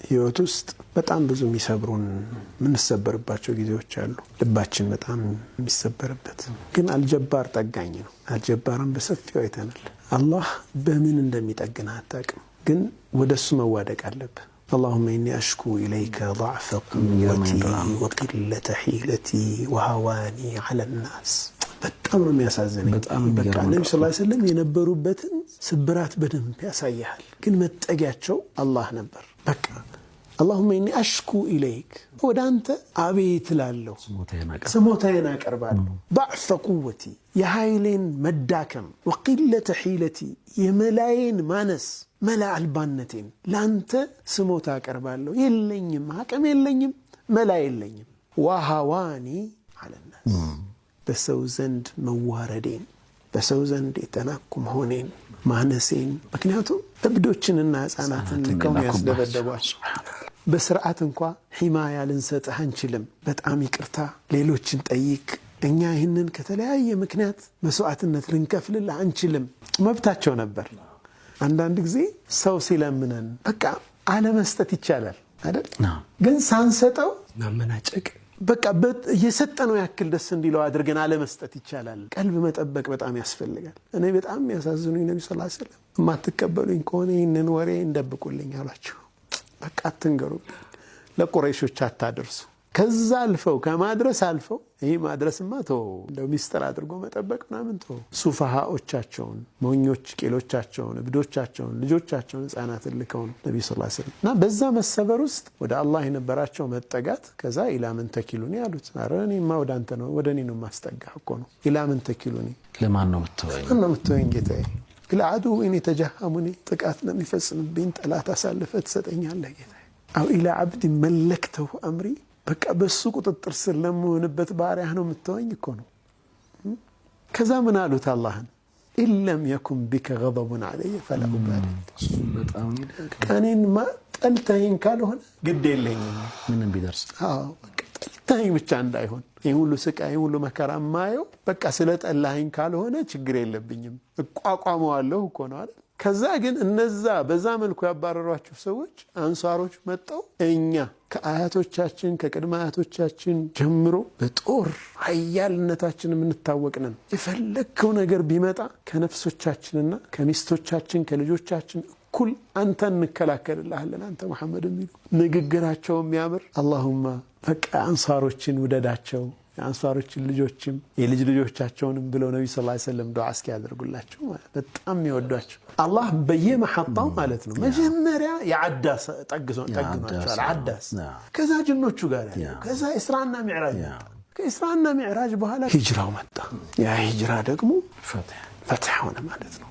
ህይወት ውስጥ በጣም ብዙ የሚሰብሩን ምንሰበርባቸው ጊዜዎች አሉ። ልባችን በጣም የሚሰበርበት ግን አልጀባር ጠጋኝ ነው። አልጀባርን በሰፊው አይተናል። አላህ በምን እንደሚጠግን አታውቅም፣ ግን ወደሱ መዋደቅ አለብህ። اللهم إني أشكو إليك ضعف قوتي وقلة حيلتي وهواني على الناس. በጣም ነው የሚያሳዝነኝ። በቃ ነብዩ ሰለላሁ ዐለይሂ ወሰለም የነበሩበትን ስብራት በደንብ ያሳያል። ግን መጠጊያቸው አላህ ነበር። በቃ اللهم إني أشكو إليك ወደ አንተ አቤት እላለሁ፣ ስሞታዬን አቀርባለሁ። ضعف قوتي የኃይሌን መዳከም፣ وقلة حيلتي የመላዬን ማነስ፣ መላ አልባነቴን ላንተ ስሞታ አቀርባለሁ። የለኝም፣ አቅም የለኝም፣ መላ የለኝም። ወሃዋኒ على الناس በሰው ዘንድ መዋረዴን፣ በሰው ዘንድ የተናኩ መሆኔን፣ ማነሴን። ምክንያቱም እብዶችንና ህፃናትን ልከው ያስደበደቧቸው በስርዓት እንኳ ሒማያ ልንሰጥህ አንችልም፣ በጣም ይቅርታ ሌሎችን ጠይቅ፣ እኛ ይህንን ከተለያየ ምክንያት መስዋዕትነት ልንከፍልልህ አንችልም መብታቸው ነበር። አንዳንድ ጊዜ ሰው ሲለምነን በቃ አለመስጠት ይቻላል አይደል? ግን ሳንሰጠው ማመናጨቅ፣ በቃ የሰጠነው ያክል ደስ እንዲለው አድርገን አለመስጠት ይቻላል። ቀልብ መጠበቅ በጣም ያስፈልጋል። እኔ በጣም የሚያሳዝኑኝ ነብዩ ሰለላሁ ዐለይሂ ወሰለም የማትቀበሉኝ ከሆነ ይህንን ወሬ እንደብቁልኝ አሏቸው። በቃ አትንገሩብኝ፣ ለቁረይሾች አታደርሱ። ከዛ አልፈው ከማድረስ አልፈው ይሄ ማድረስማ ተው እንደው ሚስጥር አድርጎ መጠበቅ ምናምን ተው። ሱፋሃዎቻቸውን፣ ሞኞች ቄሎቻቸውን፣ እብዶቻቸውን፣ ልጆቻቸውን፣ ህፃናትን ልከው ነብዩ ሰለላሁ ዐለይሂ ወሰለም እና በዛ መሰበር ውስጥ ወደ አላህ የነበራቸው መጠጋት። ከዛ ኢላምን ተኪሉኒ አሉት። ኧረ እኔማ ወደ አንተ ነው ወደ እኔ ነው ማስጠጋህ እኮ ነው። ኢላምን ተኪሉኒ ለማን ነው የምትወኝ ጌታዬ? ለአዱ እኔ ተጀሃሙኒ ጥቃት ነው የሚፈጽምብኝ ጠላት አሳልፈህ ትሰጠኛለህ ጌታዬ። አው ኢላ አብድ መለክተሁ አምሪ በቃ በሱ ቁጥጥር ስር ለምሆንበት ባሪያህ ነው የምትወኝ እኮ ነው። ከዛ ምን አሉት አላህን? ኢለም የኩን ቢከ ገضቡን ዐለየ ፈላ ኡባሊ። ቀኔንማ ጠልተኸኝ ካልሆነ ግድ የለኝም ምንም ቢደርስ። በቃ ጠልተኸኝ ብቻ እንዳይሆን ይህ ሁሉ ስቃይ ሁሉ መከራ ማየው በቃ ስለጠላኸኝ ካልሆነ ችግር የለብኝም እቋቋመዋለሁ እኮ ነው አይደል? ከዛ ግን እነዛ በዛ መልኩ ያባረሯቸው ሰዎች አንሷሮች መጣው እኛ ከአያቶቻችን ከቅድመ አያቶቻችን ጀምሮ በጦር ኃያልነታችን የምንታወቅነን የፈለከው ነገር ቢመጣ ከነፍሶቻችንና ከሚስቶቻችን ከልጆቻችን እኩል አንተን እንከላከልልሃለን አንተ መሐመድ የሚሉ ንግግራቸው የሚያምር። አላሁማ በቃ አንሷሮችን ውደዳቸው፣ የአንሷሮችን ልጆችም የልጅ ልጆቻቸውንም ብለው ነብዩ ሰለላሁ ዐለይሂ ወሰለም ዱዓ እስኪያደርጉላቸው በጣም ይወዷቸው። አላህ በየመሐጣው ማለት ነው መጀመሪያ የዓዳስ ጠግኗቸዋል። ዓዳስ ከዛ ጅኖቹ ጋር ያለው ከዛ ኢስራና ሚዕራጅ መጣ። ከኢስራና ሚዕራጅ በኋላ ሂጅራው መጣ። ያ ሂጅራ ደግሞ ፈትህ ሆነ ማለት ነው።